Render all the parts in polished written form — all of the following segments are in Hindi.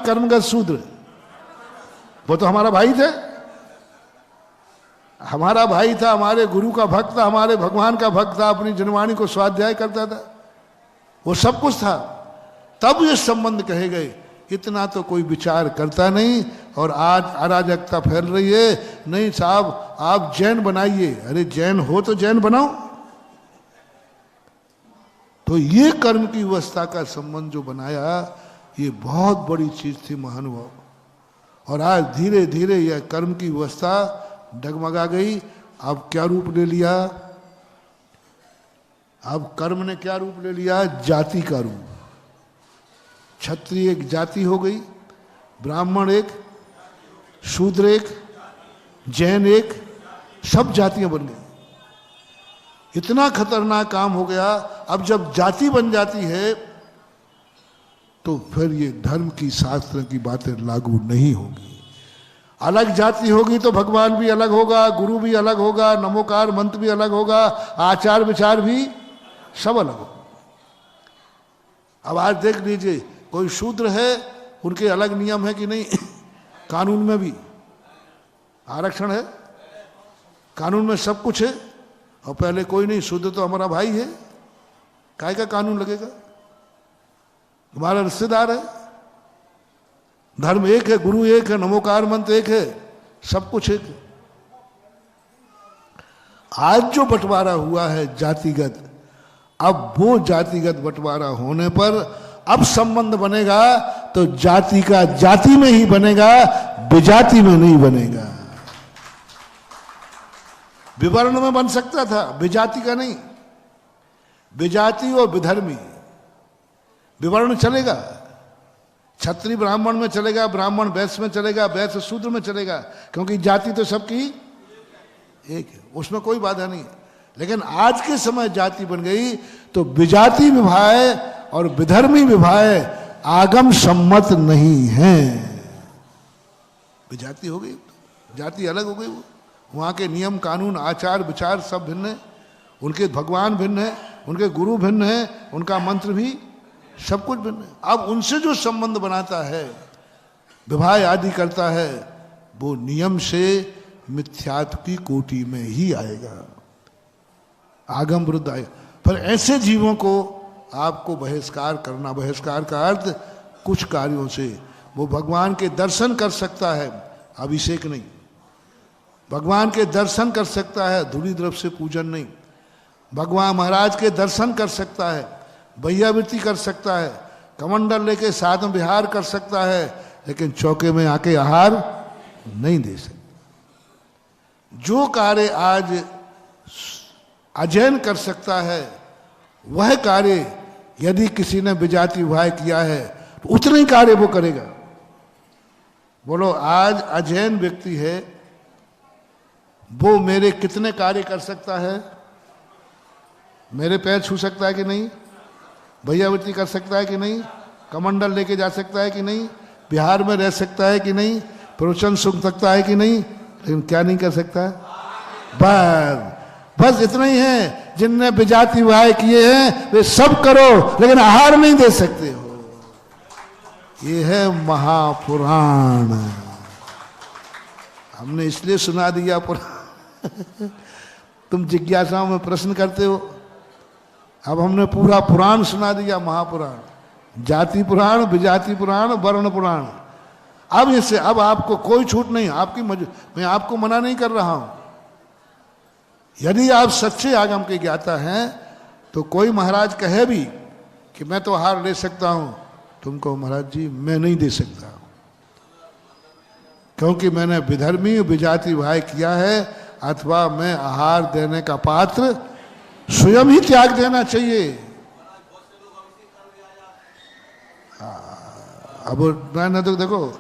कर्मगत शूद्र? वो तो हमारा भाई थे, हमारा भाई था, हमारे गुरु का भक्त था, हमारे भगवान का भक्त था, अपनी जनवाणी को स्वाध्याय करता था, वो सब कुछ था। तब ये संबंध कहे गए। इतना तो कोई विचार करता नहीं, और आज अराजकता फैल रही है। नहीं साहब, आप जैन बनाइए। अरे जैन हो तो जैन बनाओ। तो ये कर्म की व्यवस्था का संबंध जो बनाया, ये बहुत बड़ी चीज थी महानुभाव। और आज धीरे धीरे यह कर्म की व्यवस्था डगमगा गई। अब क्या रूप ले लिया? अब कर्म ने क्या रूप ले लिया? जाति का रूप। क्षत्रिय एक जाति हो गई, ब्राह्मण एक, शूद्र एक, जैन एक, सब जातियां बन गई। इतना खतरनाक काम हो गया। अब जब जाति बन जाती है तो फिर ये धर्म की, शास्त्र की बातें लागू नहीं होंगी। अलग जाति होगी तो भगवान भी अलग होगा, गुरु भी अलग होगा, नमोकार मंत्र भी अलग होगा, आचार विचार भी सब अलग होगा। अब आज देख लीजिए, कोई शूद्र है, उनके अलग नियम है कि नहीं? कानून में भी आरक्षण है, कानून में सब कुछ है। और पहले कोई नहीं, शूद्र तो हमारा भाई है, काय का कानून लगेगा? हमारा रिश्तेदार है। धर्म एक है, गुरु एक है, नमोकार मंत्र एक है, सब कुछ एक है। आज जो बंटवारा हुआ है जातिगत, अब वो जातिगत बंटवारा होने पर अब संबंध बनेगा तो जाति का जाति में ही बनेगा, विजाति में नहीं बनेगा। विवर्ण में बन सकता था, विजाति का नहीं। विजाति और विधर्मी, विवर्ण चलेगा, क्षत्रिय ब्राह्मण में चलेगा, ब्राह्मण वैश्य में चलेगा, वैश्य शूद्र में चलेगा, क्योंकि जाति तो सबकी एक है, उसमें कोई बाधा नहीं है। लेकिन आज के समय जाति बन गई तो विजाति विवाह और विधर्मी विवाह आगम सम्मत नहीं है। विजाति हो गई, जाति अलग हो गई। वो वहाँ के नियम कानून आचार विचार सब भिन्न है, उनके भगवान भिन्न है, उनके गुरु भिन्न है, उनका मंत्र भी सब कुछ भिन्न है। अब उनसे जो संबंध बनाता है, विवाह आदि करता है, वो नियम से मिथ्यात्व की कोटि में ही आएगा, आगम विरुद्ध आएगा। पर ऐसे जीवों को आपको बहिष्कार करना, बहिष्कार का अर्थ कुछ कार्यों से। वो भगवान के दर्शन कर सकता है, अभिषेक नहीं। भगवान के दर्शन कर सकता है, धूली द्रव्य से पूजन नहीं। भगवान महाराज के दर्शन कर सकता है, भैयावृत्ति कर सकता है, कमंडल लेके साथ में विहार कर सकता है, लेकिन चौके में आके आहार नहीं दे सकता। जो कार्य आज अजैन कर सकता है, वह कार्य यदि किसी ने विजाति विवाह किया है तो उतना ही कार्य वो करेगा। बोलो, आज अजैन व्यक्ति है, वो मेरे कितने कार्य कर सकता है? मेरे पैर छू सकता है कि नहीं? भैयावृत्ति कर सकता है कि नहीं? कमंडल लेके जा सकता है कि नहीं? बिहार में रह सकता है कि नहीं? प्रवचन सुन सकता है कि नहीं? लेकिन क्या नहीं कर सकता है? बस इतना ही है। जिनने विजाति विवाह किए हैं वे सब करो, लेकिन आहार नहीं दे सकते हो। ये है महापुराण। हमने इसलिए सुना दिया पुराण। तुम जिज्ञासाओं में प्रश्न करते हो, अब हमने पूरा पुराण सुना दिया, महापुराण, जाति पुराण, विजाति पुराण, वर्ण पुराण। अब इससे अब आपको कोई छूट नहीं, मैं आपको मना नहीं कर रहा हूं। यदि आप सच्चे आगम के ज्ञाता हैं तो कोई महाराज कहे भी कि मैं तो आहार ले सकता हूं, तुमको महाराज जी मैं नहीं दे सकता, क्योंकि मैंने विधर्मी विजाति विवाह किया है, अथवा मैं आहार देने का पात्र स्वयं ही त्याग देना चाहिए। अब मैं तो देखो,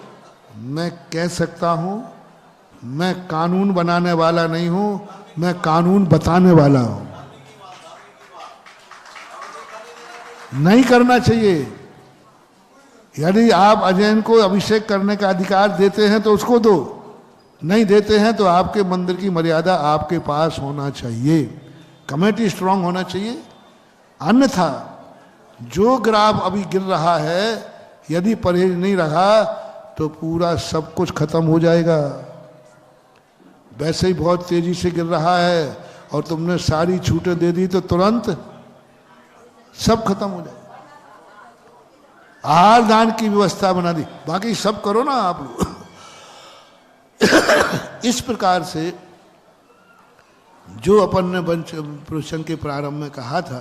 मैं कह सकता हूं, मैं कानून बनाने वाला नहीं हूं, मैं कानून बताने वाला हूं। नहीं करना चाहिए। यदि आप अजैन को अभिषेक करने का अधिकार देते हैं तो उसको दो, नहीं देते हैं तो आपके मंदिर की मर्यादा आपके पास होना चाहिए, कमेटी स्ट्रांग होना चाहिए। अन्यथा जो ग्राफ अभी गिर रहा है, यदि परहेज नहीं रखा तो पूरा सब कुछ खत्म हो जाएगा। वैसे ही बहुत तेजी से गिर रहा है और तुमने सारी छूटें दे दी तो तुरंत सब खत्म हो जाएगा। आहार दान की व्यवस्था बना दी, बाकी सब करो ना आप लोग। इस प्रकार से जो अपन ने प्रवचन के प्रारंभ में कहा था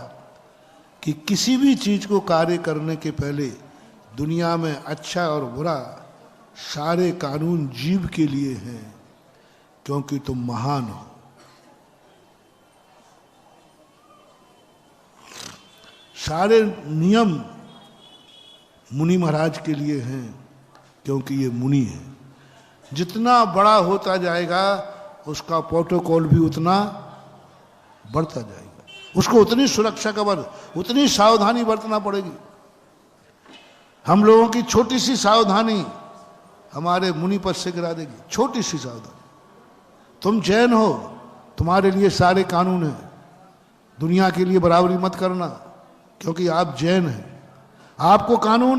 कि किसी भी चीज को कार्य करने के पहले दुनिया में अच्छा और बुरा सारे कानून जीव के लिए हैं, क्योंकि तुम महान हो। सारे नियम मुनि महाराज के लिए हैं, क्योंकि ये मुनि है। जितना बड़ा होता जाएगा उसका प्रोटोकॉल भी उतना बढ़ता जाएगा, उसको उतनी सुरक्षा कवर, उतनी सावधानी बरतना पड़ेगी। हम लोगों की छोटी सी सावधानी हमारे मुनि पद से गिरा देगी, छोटी सी सावधानी। तुम जैन हो, तुम्हारे लिए सारे कानून हैं, दुनिया के लिए बराबरी मत करना, क्योंकि आप जैन हैं, आपको कानून है।